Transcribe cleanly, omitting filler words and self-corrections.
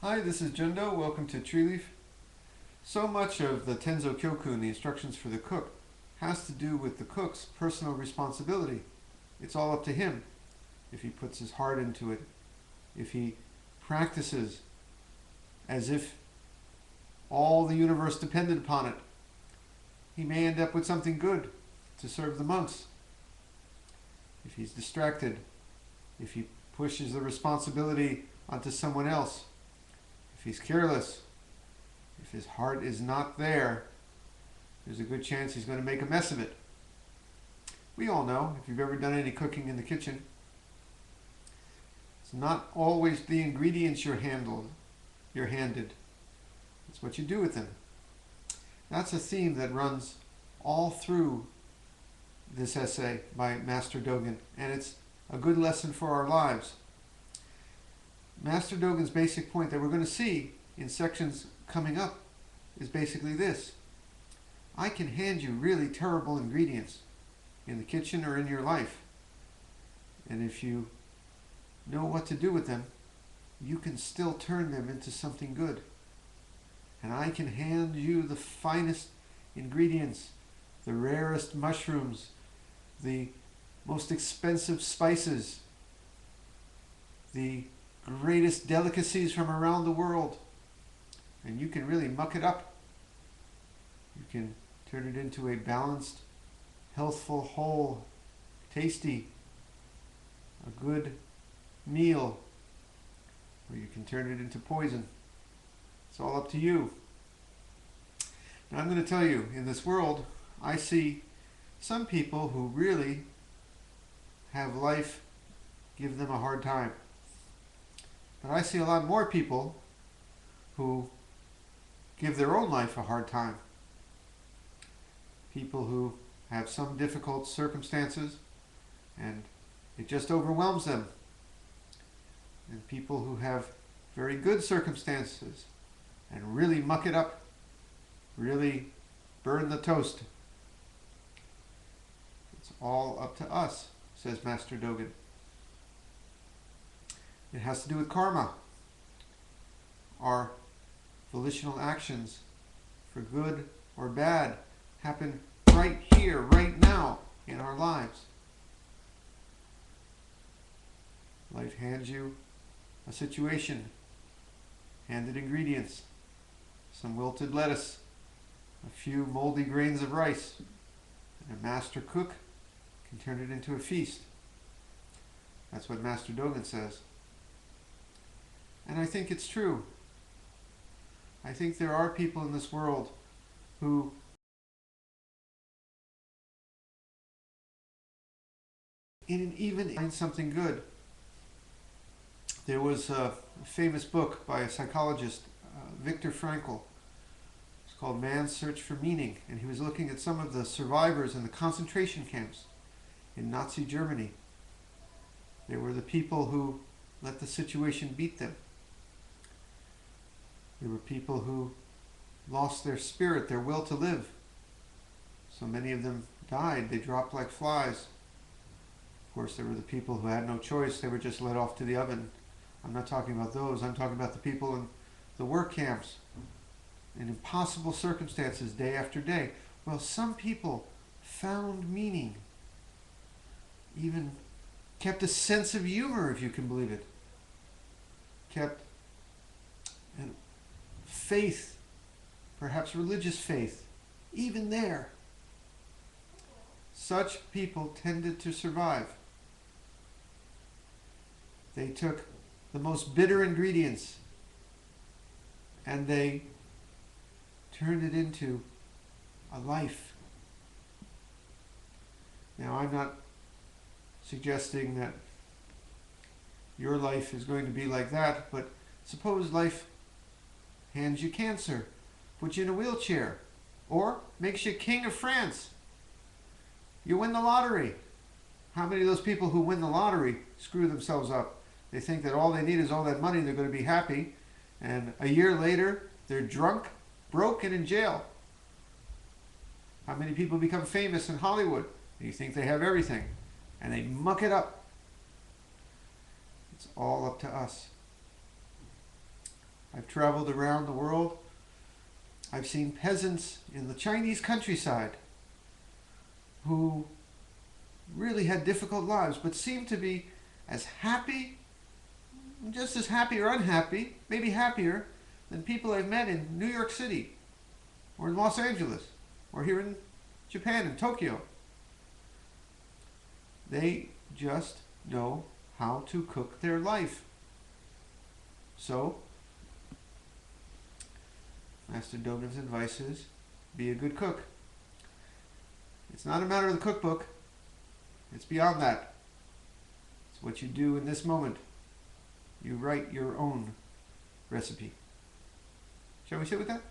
Hi, this is Jundo. Welcome to Tree Leaf. So much of the Tenzo Kyoku, the instructions for the cook, has to do with the cook's personal responsibility. It's all up to him if he puts his heart into it, if he practices as if all the universe depended upon it. He may end up with something good to serve the monks. If he's distracted, if he pushes the responsibility onto someone else, if he's careless, if his heart is not there, there's a good chance he's going to make a mess of it. We all know, if you've ever done any cooking in the kitchen, it's not always the ingredients you're handed. It's what you do with them. That's a theme that runs all through this essay by Master Dogen, and it's a good lesson for our lives. Master Dogen's basic point that we're going to see in sections coming up is basically this. I can hand you really terrible ingredients in the kitchen or in your life. And if you know what to do with them, you can still turn them into something good. And I can hand you the finest ingredients, the rarest mushrooms, the most expensive spices, the greatest delicacies from around the world. And you can really muck it up. You can turn it into a balanced, healthful, whole, tasty, a good meal. Or you can turn it into poison. It's all up to you. Now I'm going to tell you, in this world, I see some people who really have life give them a hard time. But I see a lot more people who give their own life a hard time. People who have some difficult circumstances and it just overwhelms them. And people who have very good circumstances and really muck it up, really burn the toast. It's all up to us, says Master Dogen. It has to do with karma. Our volitional actions, for good or bad, happen right here, right now, in our lives. Life hands you a situation, handed ingredients, some wilted lettuce, a few moldy grains of rice, and a master cook can turn it into a feast. That's what Master Dogen says. And I think it's true. I think there are people in this world who even find something good. There was a famous book by a psychologist, Viktor Frankl. It's called Man's Search for Meaning, and he was looking at some of the survivors in the concentration camps in Nazi Germany. They were the people who let the situation beat them. There were people who lost their spirit, their will to live. So many of them died. They dropped like flies. Of course, there were the people who had no choice. They were just let off to the oven. I'm not talking about those. I'm talking about the people in the work camps in impossible circumstances day after day. Well, some people found meaning, even kept a sense of humor, if you can believe it, kept faith, perhaps religious faith, even there. Such people tended to survive. They took the most bitter ingredients and they turned it into a life. Now, I'm not suggesting that your life is going to be like that, but suppose life hands you cancer, puts you in a wheelchair, or makes you king of France. You win the lottery. How many of those people who win the lottery screw themselves up? They think that all they need is all that money, they're going to be happy, and a year later, they're drunk, broke, and in jail. How many people become famous in Hollywood? You think they have everything, and they muck it up. It's all up to us. I've traveled around the world. I've seen peasants in the Chinese countryside who really had difficult lives, but seemed to be as happy, just as happy or unhappy, maybe happier than people I've met in New York City or in Los Angeles or here in Japan, in Tokyo. They just know how to cook their life. So, Master Dogen's advice is, be a good cook. It's not a matter of the cookbook. It's beyond that. It's what you do in this moment. You write your own recipe. Shall we sit with that?